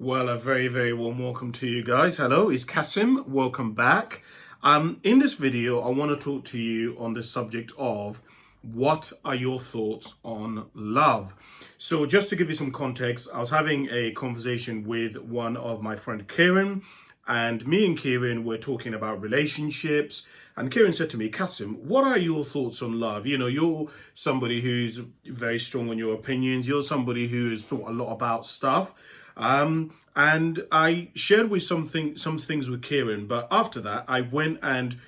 Well, a very, very warm welcome to you guys. Hello, it's Kasim. Welcome back. In this video, I want to talk to you on the subject of what are your thoughts on love? So just to give you some context, I was having a conversation with one of my friend Kieran, and me and Kieran were talking about relationships. And Kieran said to me, Kasim, what are your thoughts on love? You know, you're somebody who's very strong on your opinions. You're somebody who has thought a lot about stuff. And I shared with some things with Kieran, but after that, I went and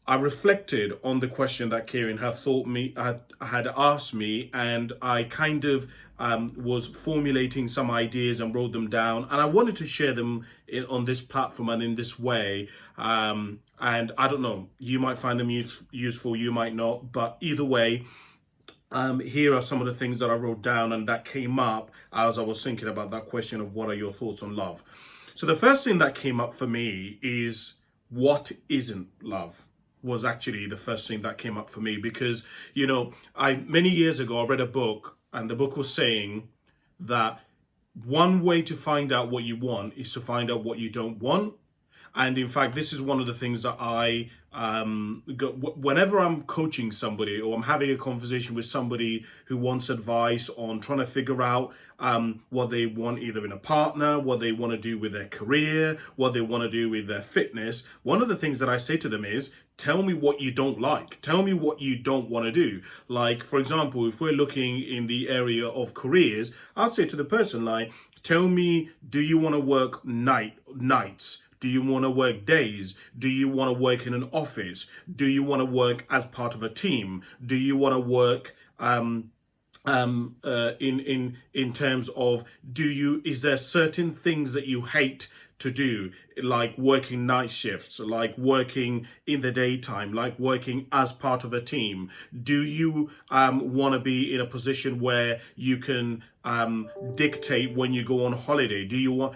I reflected on the question that Kieran had asked me, and I kind of was formulating some ideas and wrote them down, and I wanted to share them on this platform and in this way. And I don't know, you might find them useful, you might not, but either way. Here are some of the things that I wrote down and that came up as I was thinking about that question of what are your thoughts on love. So the first thing that came up for me is what isn't love was actually the first thing that came up for me, because, you know, many years ago, I read a book, and the book was saying that one way to find out what you want is to find out what you don't want. And in fact, this is one of the things that I whenever I'm coaching somebody or I'm having a conversation with somebody who wants advice on trying to figure out what they want either in a partner, what they want to do with their career, what they want to do with their fitness. One of the things that I say to them is, tell me what you don't like. Tell me what you don't want to do. Like, for example, if we're looking in the area of careers, I'd say to the person, like, tell me, do you want to work nights? Do you want to work days? Do you want to work in an office? Do you want to work as part of a team? Do you want to work in terms of is there certain things that you hate to do, like working night shifts, like working in the daytime, like working as part of a team? Do you want to be in a position where you can dictate when you go on holiday? Do you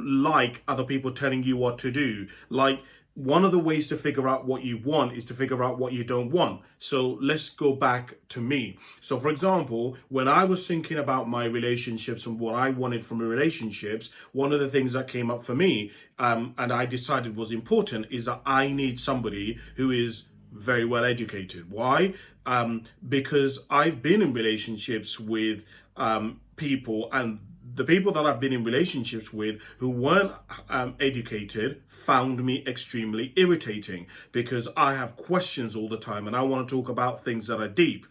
like other people telling you what to do? Like, one of the ways to figure out what you want is to figure out what you don't want. So let's go back to me. So for example, when I was thinking about my relationships and what I wanted from the relationships, one of the things that came up for me, and I decided was important, is that I need somebody who is very well educated. Why? Because I've been in relationships with people, and the people that I've been in relationships with who weren't educated found me extremely irritating, because I have questions all the time and I want to talk about things that are deep.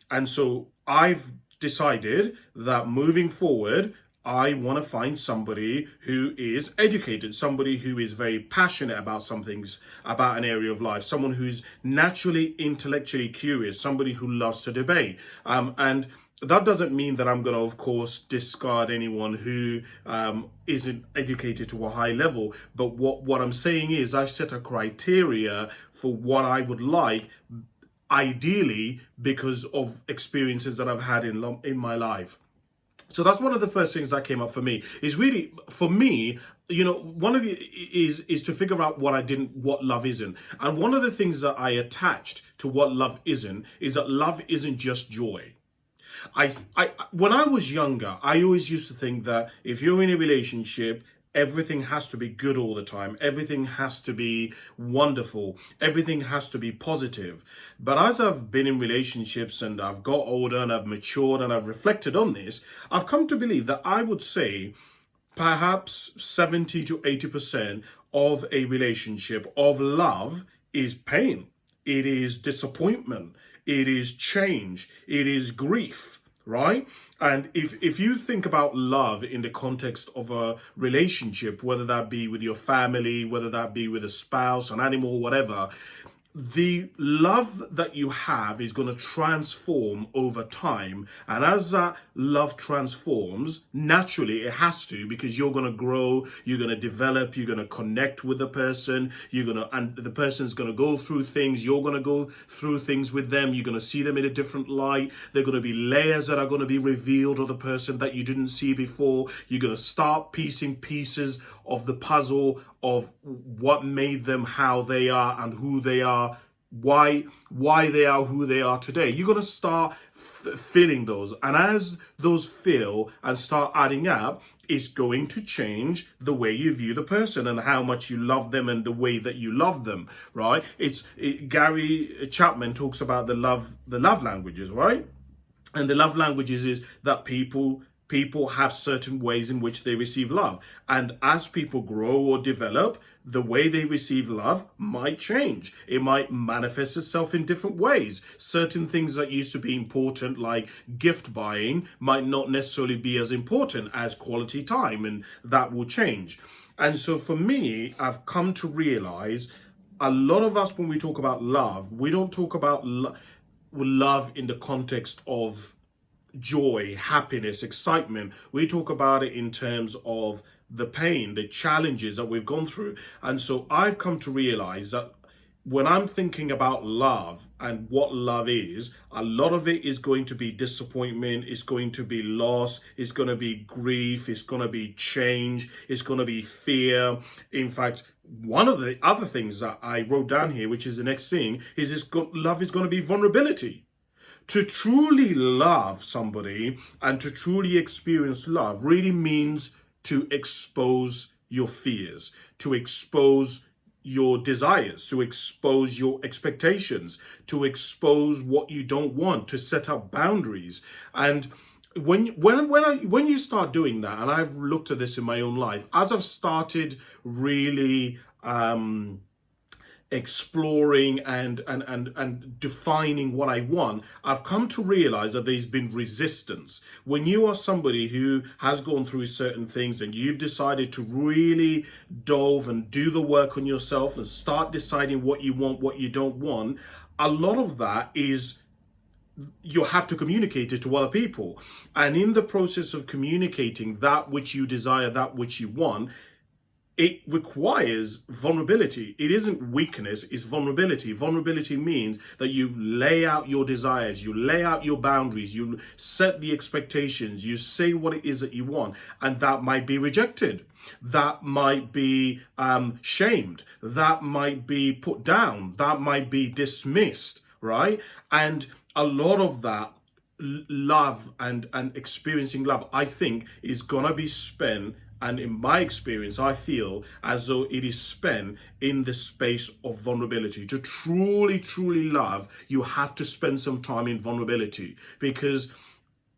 And so I've decided that moving forward, I want to find somebody who is educated, somebody who is very passionate about some things, about an area of life, someone who's naturally intellectually curious, somebody who loves to debate. And that doesn't mean that I'm going to, of course, discard anyone who isn't educated to a high level. But what I'm saying is I've set a criteria for what I would like, ideally because of experiences that I've had in my life. So that's one of the first things that came up for me. Is really, for me, you know, one of the is to figure out what love isn't. And one of the things that I attached to what love isn't is that love isn't just joy. When I was younger, I always used to think that if you're in a relationship, everything has to be good all the time. Everything has to be wonderful. Everything has to be positive. But as I've been in relationships and I've got older and I've matured and I've reflected on this, I've come to believe that I would say perhaps 70 to 80% of a relationship, of love, is pain. It is disappointment. It is change. It is grief, right? And if you think about love in the context of a relationship, whether that be with your family, whether that be with a spouse, an animal, whatever, the love that you have is going to transform over time. And as that love transforms, naturally it has to, because you're going to grow, you're going to develop, you're going to connect with the person, and the person's going to go through things, you're going to go through things with them, you're going to see them in a different light, there are going to be layers that are going to be revealed of the person that you didn't see before. You're going to start piecing pieces of the puzzle of what made them how they are and who they are, why they are who they are today. You're going to start filling those, and as those fill and start adding up, it's going to change the way you view the person and how much you love them and the way that you love them, right? Gary Chapman talks about the love languages, right? And the love languages is that people have certain ways in which they receive love. And as people grow or develop, the way they receive love might change. It might manifest itself in different ways. Certain things that used to be important, like gift buying, might not necessarily be as important as quality time, and that will change. And so for me, I've come to realize a lot of us, when we talk about love, we don't talk about love in the context of joy, happiness, excitement. We talk about it in terms of the pain, the challenges that we've gone through. And so I've come to realize that when I'm thinking about love and what love is, a lot of it is going to be disappointment, it's going to be loss, it's going to be grief, it's going to be change, it's going to be fear. In fact, one of the other things that I wrote down here, which is the next thing, is love is going to be vulnerability. To truly love somebody and to truly experience love really means to expose your fears, to expose your desires, to expose your expectations, to expose what you don't want, to set up boundaries. And when you start doing that, and I've looked at this in my own life, as I've started really exploring and defining what I want, I've come to realize that there's been resistance. When you are somebody who has gone through certain things and you've decided to really delve and do the work on yourself and start deciding what you want, what you don't want, a lot of that is you have to communicate it to other people. And in the process of communicating that which you desire, that which you want, it requires vulnerability. It isn't weakness, it's vulnerability. Vulnerability means that you lay out your desires, you lay out your boundaries, you set the expectations, you say what it is that you want, and that might be rejected. That might be shamed. That might be put down. That might be dismissed, right? And a lot of that love and experiencing love, I think, is gonna be spent, and in my experience, I feel as though it is spent in the space of vulnerability. To truly, truly love, you have to spend some time in vulnerability, because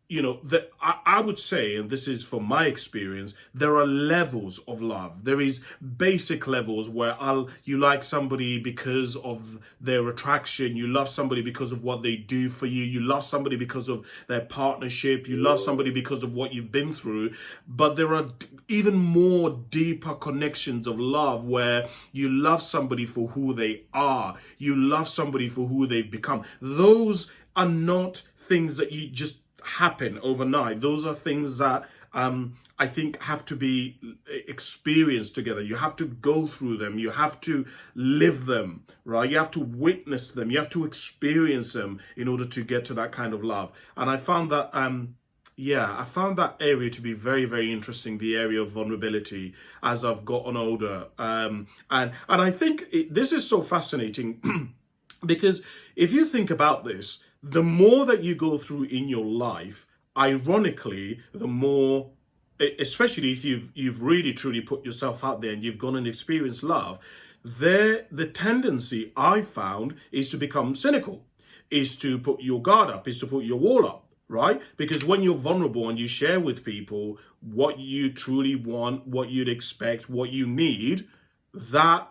I would say, and this is from my experience, there are levels of love. There is basic levels where you like somebody because of their attraction, you love somebody because of what they do for you, you love somebody because of their partnership, you love somebody because of what you've been through. But there are even more deeper connections of love where you love somebody for who they are, you love somebody for who they've become. Those are not things that you just happen overnight. Those are things that I think have to be experienced together. You have to go through them. You have to live them, right? You have to witness them. You have to experience them in order to get to that kind of love. And I found that, I found that area to be very, very interesting, the area of vulnerability, as I've gotten older. And I think this is so fascinating because if you think about this, the more that you go through in your life, ironically, the more, especially if you've really truly put yourself out there and you've gone and experienced love, the tendency I found is to become cynical, is to put your guard up, is to put your wall up, right? Because when you're vulnerable and you share with people what you truly want, what you'd expect, what you need, that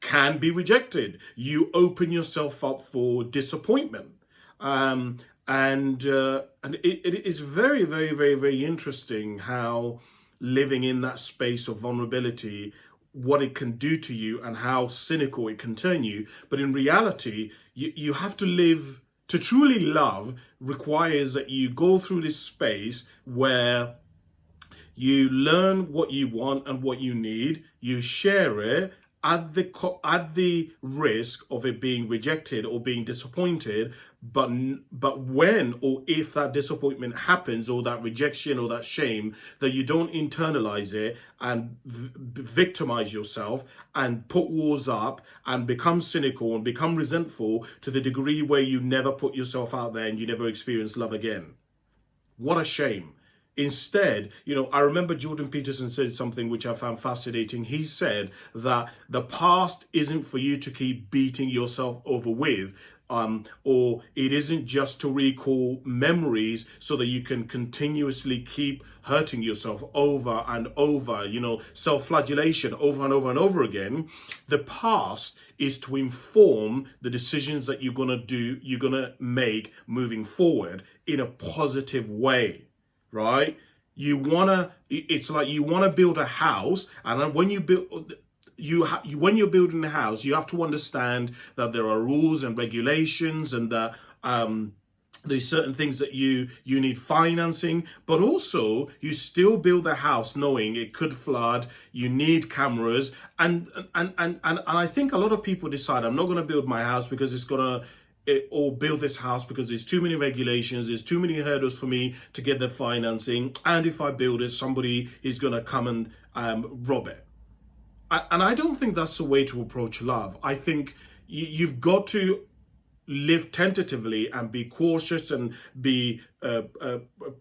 can be rejected. You open yourself up for disappointment. And it is very, very, very, very interesting how living in that space of vulnerability, what it can do to you and how cynical it can turn you. But in reality, you have to live. To truly love requires that you go through this space where you learn what you want and what you need, you share it, at the risk of it being rejected or being disappointed, but when or if that disappointment happens, or that rejection or that shame, that you don't internalize it and victimize yourself and put walls up and become cynical and become resentful to the degree where you never put yourself out there and you never experience love again. What a shame. Instead, I remember Jordan Peterson said something which I found fascinating. He said that the past isn't for you to keep beating yourself over with, or it isn't just to recall memories so that you can continuously keep hurting yourself over and over, self-flagellation over and over and over again. The past is to inform the decisions that you're going to make moving forward in a positive way. Right? It's like you want to build a house, and when you build, when you're building a house, you have to understand that there are rules and regulations, and that there's certain things that you need financing, but also you still build a house knowing it could flood. You need cameras, and I think a lot of people decide, I'm not going to build my house because or build this house because there's too many regulations, there's too many hurdles for me to get the financing, and if I build it, somebody is going to come and rob it. And I don't think that's the way to approach love. I think you've got to live tentatively and be cautious and be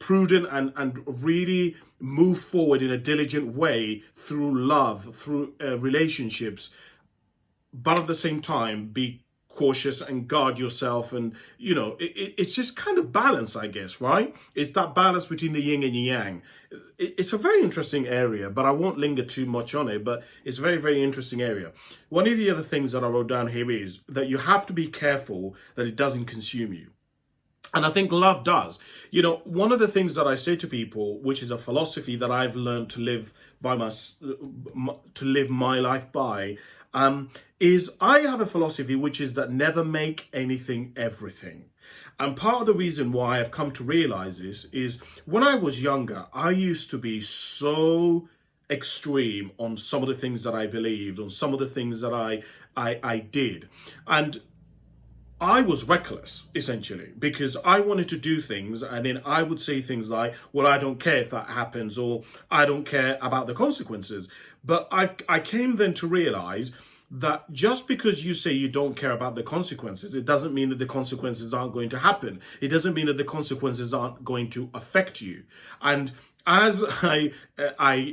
prudent and really move forward in a diligent way through love, through relationships, but at the same time be cautious and guard yourself. And it's just kind of balance, I guess, right? It's that balance between the yin and the yang. It's a very interesting area, but I won't linger too much on it, but it's a very, very interesting area. One of the other things that I wrote down here is that you have to be careful that it doesn't consume you. And I think love does. One of the things that I say to people, which is a philosophy that I've learned to live by to live my life by, is I have a philosophy which is that never make anything everything. And part of the reason why I've come to realize this is when I was younger, I used to be so extreme on some of the things that I believed, on some of the things that I did. And I was reckless, essentially, because I wanted to do things, and then I would say things like, well, I don't care if that happens, or I don't care about the consequences. But I came then to realize that just because you say you don't care about the consequences, it doesn't mean that the consequences aren't going to happen. It doesn't mean that the consequences aren't going to affect you. And as I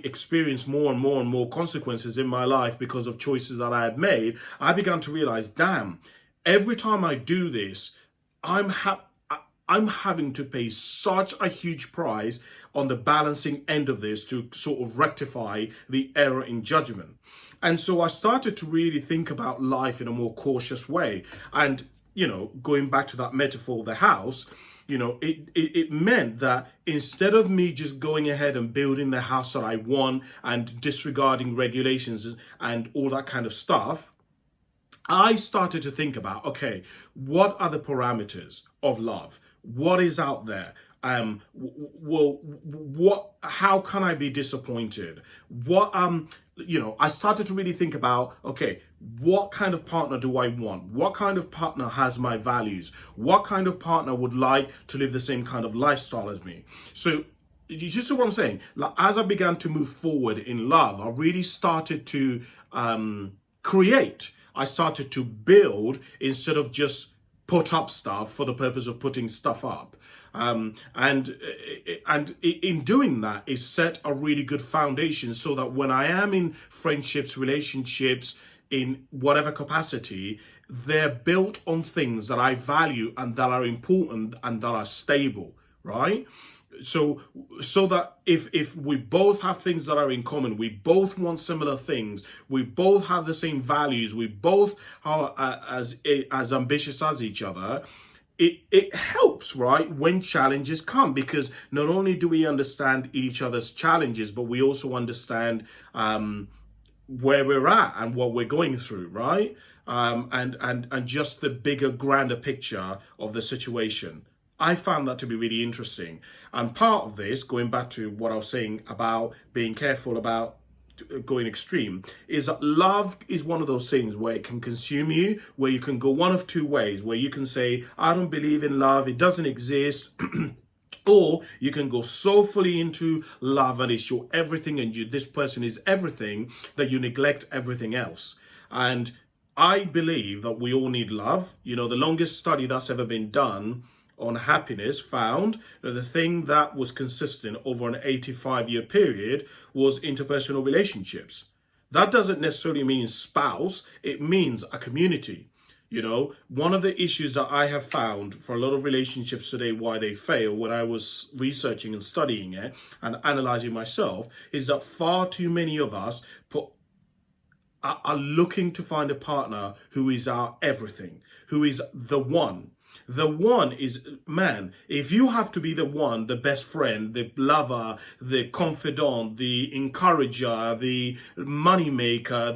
experienced more and more and more consequences in my life because of choices that I had made, I began to realize, damn, every time I do this, I'm having to pay such a huge price on the balancing end of this to sort of rectify the error in judgment. And so I started to really think about life in a more cautious way. And, going back to that metaphor of the house, it meant that instead of me just going ahead and building the house that I want and disregarding regulations and all that kind of stuff, I started to think about, okay, what are the parameters of love? What is out there? How can I be disappointed? I started to really think about, okay, what kind of partner do I want? What kind of partner has my values? What kind of partner would like to live the same kind of lifestyle as me? So you just see what I'm saying? Like, as I began to move forward in love, I really started to create. I started to build instead of just put up stuff for the purpose of putting stuff up. And in doing that, it set a really good foundation so that when I am in friendships, relationships, in whatever capacity, they're built on things that I value and that are important and that are stable, right? So that if we both have things that are in common, we both want similar things, we both have the same values, we both are as ambitious as each other, it helps, right, when challenges come, because not only do we understand each other's challenges, but we also understand where we're at and what we're going through, right? And just the bigger, grander picture of the situation. I found that to be really interesting. And part of this, going back to what I was saying about being careful about going extreme, is that love is one of those things where it can consume you, where you can go one of two ways, where you can say, I don't believe in love, it doesn't exist. Or you can go so fully into love and it's your everything and this person is everything that you neglect everything else. And I believe that we all need love. The longest study that's ever been done on happiness found that the thing that was consistent over an 85-year period was interpersonal relationships. That doesn't necessarily mean spouse, it means a community. You know, one of the issues that I have found for a lot of relationships today, why they fail, when I was researching and studying it and analyzing myself, is that far too many of us are looking to find a partner who is our everything, who is the one. The one is, man, if you have to be the one, the best friend, the lover, the confidant, the encourager, the money maker,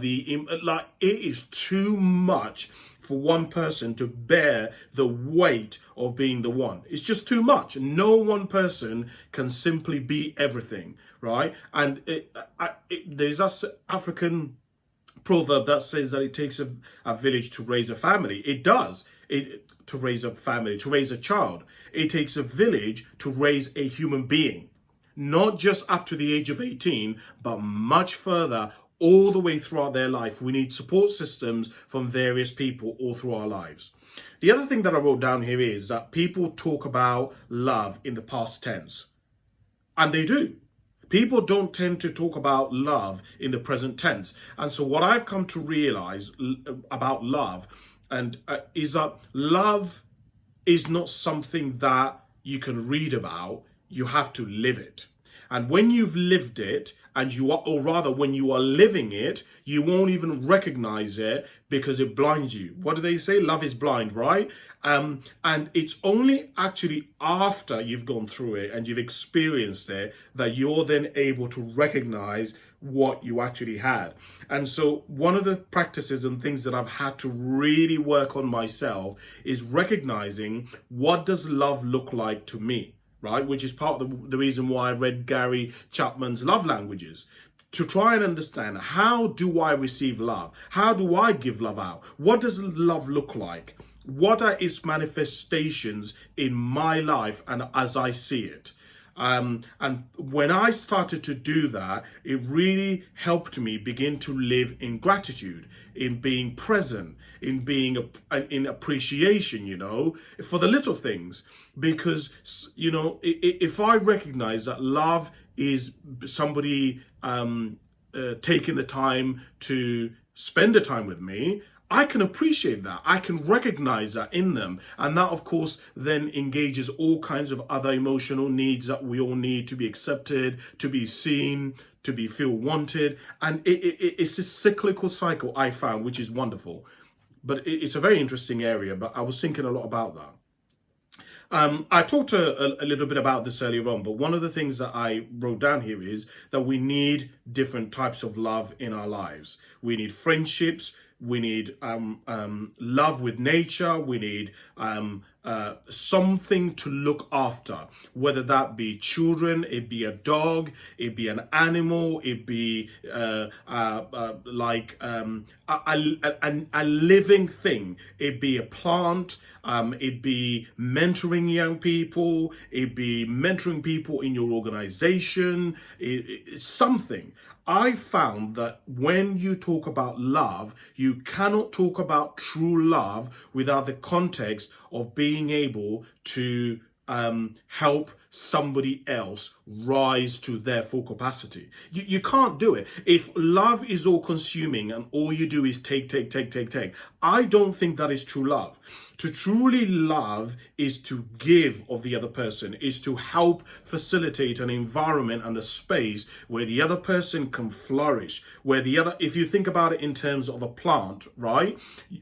like, it is too much for one person to bear the weight of being the one. It's just too much. No one person can simply be everything, right? And there's this African proverb that says that it takes a village to raise a family. It does. To raise a family, to raise a child. It takes a village to raise a human being. Not just up to the age of 18, but much further, all the way throughout their life. We need support systems from various people all through our lives. The other thing that I wrote down here is that people talk about love in the past tense. And they do. People don't tend to talk about love in the present tense. And so what I've come to realize about love is that love is not something that you can read about. You have to live it. And when you've lived it, or rather when you are living it, you won't even recognize it because it blinds you. What do they say? Love is blind, right? And it's only actually after you've gone through it and you've experienced it that you're then able to recognize what you actually had. And so one of the practices and things that I've had to really work on myself is recognizing, what does love look like to me? Right, which is part of the reason why I read Gary Chapman's Love Languages, to try and understand, how do I receive love? How do I give love out? What does love look like? What are its manifestations in my life and as I see it? And when I started to do that, it really helped me begin to live in gratitude, in being present, in being in appreciation, you know, for the little things. Because, you know, if I recognize that love is somebody taking the time to spend the time with me, I can appreciate that. I can recognize that in them. And that, of course, then engages all kinds of other emotional needs that we all need: to be accepted, to be seen, to be feel wanted. And it's a cyclical cycle, I found, which is wonderful. But it's a very interesting area. But I was thinking a lot about that. I talked a little bit about this earlier on, but one of the things that I wrote down here is that we need different types of love in our lives. We need friendships. We need love with nature. We need something to look after, whether that be children, it be a dog, it be an animal, it be like a living thing, it be a plant, it be mentoring young people, it be mentoring people in your organization, it's something. I found that when you talk about love, you cannot talk about true love without the context of being able to help somebody else rise to their full capacity. You can't do it. If love is all consuming and all you do is take, I don't think that is true love. To truly love is to give of the other person, is to help facilitate an environment and a space where the other person can flourish, where the other, if you think about it in terms of a plant, right?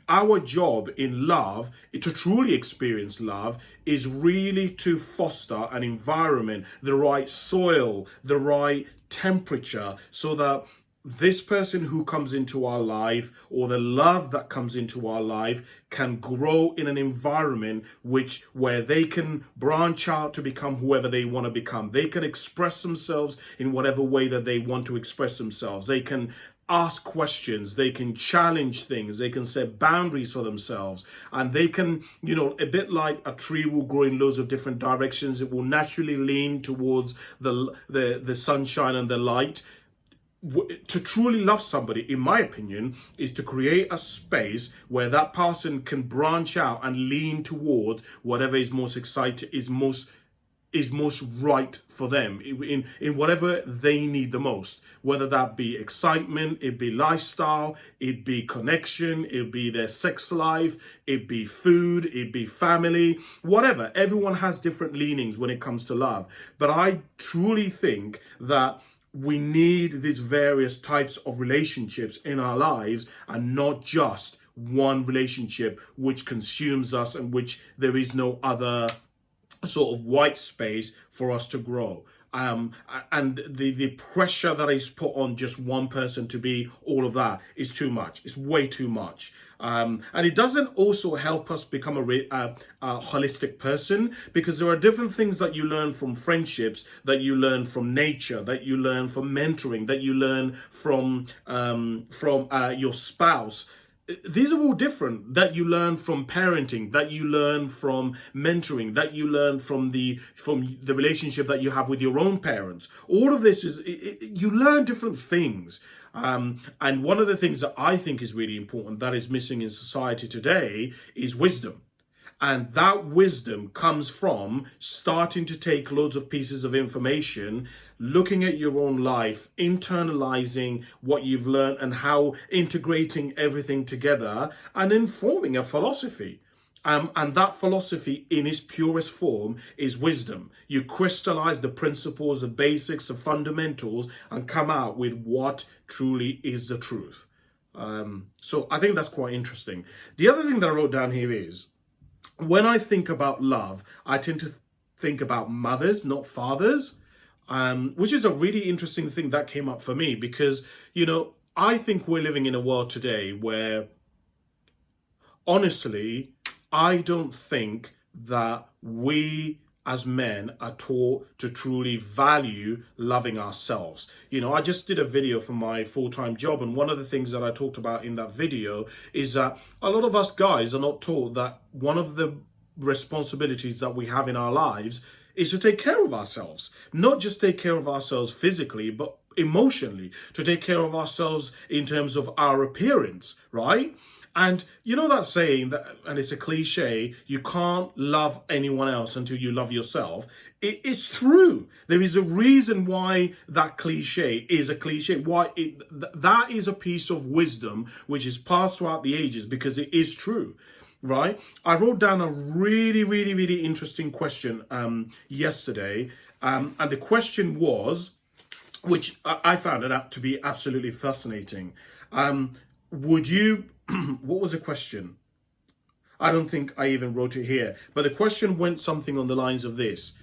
Our job in love, to truly experience love, is really to foster an environment, the right soil, the right temperature, so that this person who comes into our life, or the love that comes into our life, can grow in an environment where they can branch out to become whoever they want to become. They can express themselves in whatever way that they want to express themselves. They can ask questions, they can challenge things, they can set boundaries for themselves, and they can, you know, a bit like a tree will grow in loads of different directions. It will naturally lean towards the sunshine and the light. to truly love somebody, in my opinion, is to create a space where that person can branch out and lean towards whatever is most exciting, is most right for them in whatever they need the most, whether that be excitement, it be lifestyle, it be connection, it be their sex life, it be food, it be family, whatever. Everyone has different leanings when it comes to love, but I truly think that we need these various types of relationships in our lives, and not just one relationship which consumes us and which there is no other sort of white space for us to grow. And the pressure that is put on just one person to be all of that is too much. It's way too much. And it doesn't also help us become a holistic person, because there are different things that you learn from friendships, that you learn from nature, that you learn from mentoring, that you learn from your spouse. These are all different, that you learn from parenting, that you learn from mentoring, that you learn from the relationship that you have with your own parents. All of this you learn different things. And one of the things that I think is really important that is missing in society today is wisdom. And that wisdom comes from starting to take loads of pieces of information, looking at your own life, internalizing what you've learned and how integrating everything together, and then forming a philosophy. And that philosophy in its purest form is wisdom. You crystallize the principles, the basics, the fundamentals, and come out with what truly is the truth. So I think that's quite interesting. The other thing that I wrote down here is, when I think about love, I tend to think about mothers, not fathers, which is a really interesting thing that came up for me, because, you know, I think we're living in a world today where, honestly, I don't think that we as men are taught to truly value loving ourselves. You know, I just did a video for my full-time job, and one of the things that I talked about in that video is that a lot of us guys are not taught that one of the responsibilities that we have in our lives is to take care of ourselves. Not just take care of ourselves physically, but emotionally, to take care of ourselves in terms of our appearance, right? And you know that saying that, and it's a cliche, you can't love anyone else until you love yourself. It's true. There is a reason why that cliche is a cliche. That is a piece of wisdom which is passed throughout the ages, because it is true, right? I wrote down a really, really, really interesting question yesterday, and the question was, which I found it out to be absolutely fascinating. Would you? What was the question? I don't think I even wrote it here, but the question went something on the lines of this.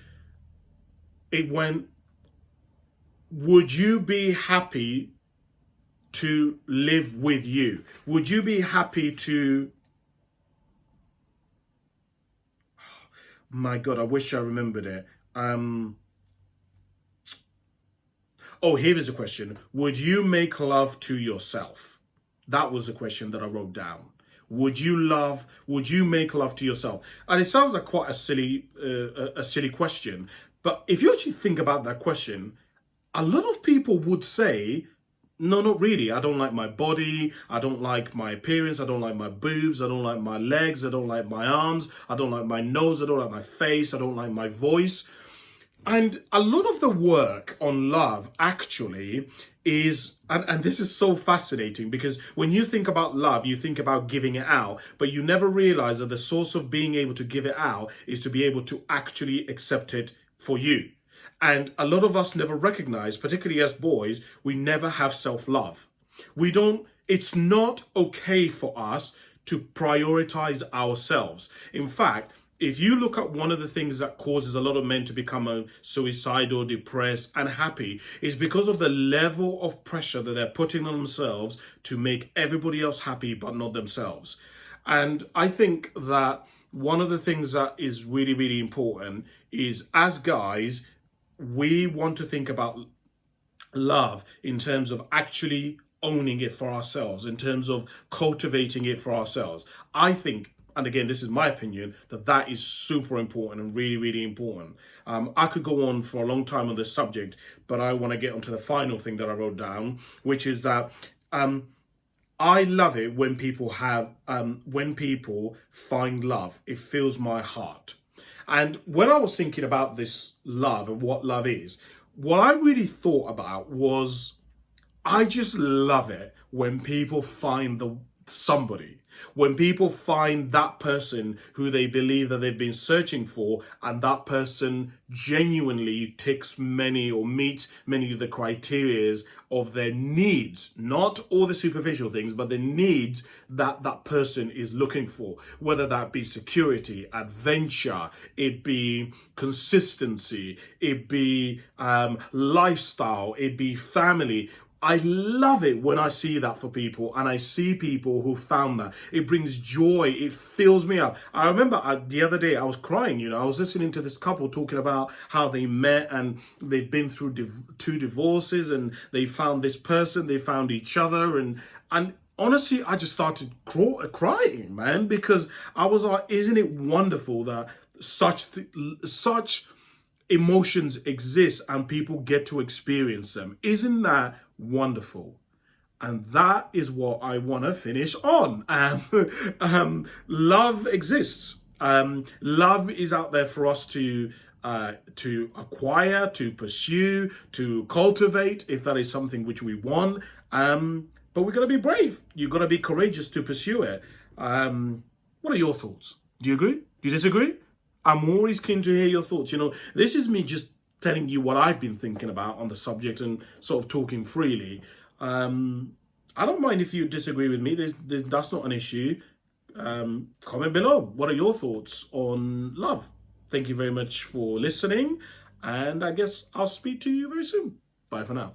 It went, would you be happy to live with you? Would you be happy to... My God, I wish I remembered it. Oh, here is a question. Would you make love to yourself? That was the question that I wrote down. Would you make love to yourself? And it sounds like quite a silly question. But if you actually think about that question, a lot of people would say, no, not really. I don't like my body. I don't like my appearance. I don't like my boobs. I don't like my legs. I don't like my arms. I don't like my nose. I don't like my face. I don't like my voice. And a lot of the work on love actually is, and this is so fascinating, because when you think about love, you think about giving it out, but you never realize that the source of being able to give it out is to be able to actually accept it for you. And a lot of us never recognize, particularly as boys, we never have self-love. It's not okay for us to prioritize ourselves. In fact, if you look at one of the things that causes a lot of men to become suicidal, depressed, unhappy, is because of the level of pressure that they're putting on themselves to make everybody else happy, but not themselves. And I think that one of the things that is really, really important is, as guys, we want to think about love in terms of actually owning it for ourselves, in terms of cultivating it for ourselves. I think, and again, this is my opinion, that is super important and really, really important. I could go on for a long time on this subject, but I want to get onto the final thing that I wrote down, which is that I love it when people find love. It fills my heart. And when I was thinking about this love and what love is, what I really thought about was, I just love it when people find somebody, when people find that person who they believe that they've been searching for, and that person genuinely ticks many or meets many of the criteria of their needs, not all the superficial things, but the needs that that person is looking for, whether that be security, adventure, it be consistency, it be lifestyle, it be family. I love it when I see that for people, and I see people who found that. It brings joy. It fills me up. I remember the other day I was crying, I was listening to this couple talking about how they met and they've been through 2 divorces and they found this person, they found each other. And honestly, I just started crying, man, because I was like, isn't it wonderful that such emotions exist and people get to experience them? Isn't that wonderful? And that is what I want to finish on. Love exists. Love is out there for us to acquire, to pursue, to cultivate, if that is something which we want. But we've got to be brave. You've got to be courageous to pursue it. What are your thoughts? Do you agree? Do you disagree? I'm always keen to hear your thoughts. This is me just telling you what I've been thinking about on the subject and sort of talking freely. I don't mind if you disagree with me. That's not an issue. Comment below. What are your thoughts on love? Thank you very much for listening. And I guess I'll speak to you very soon. Bye for now.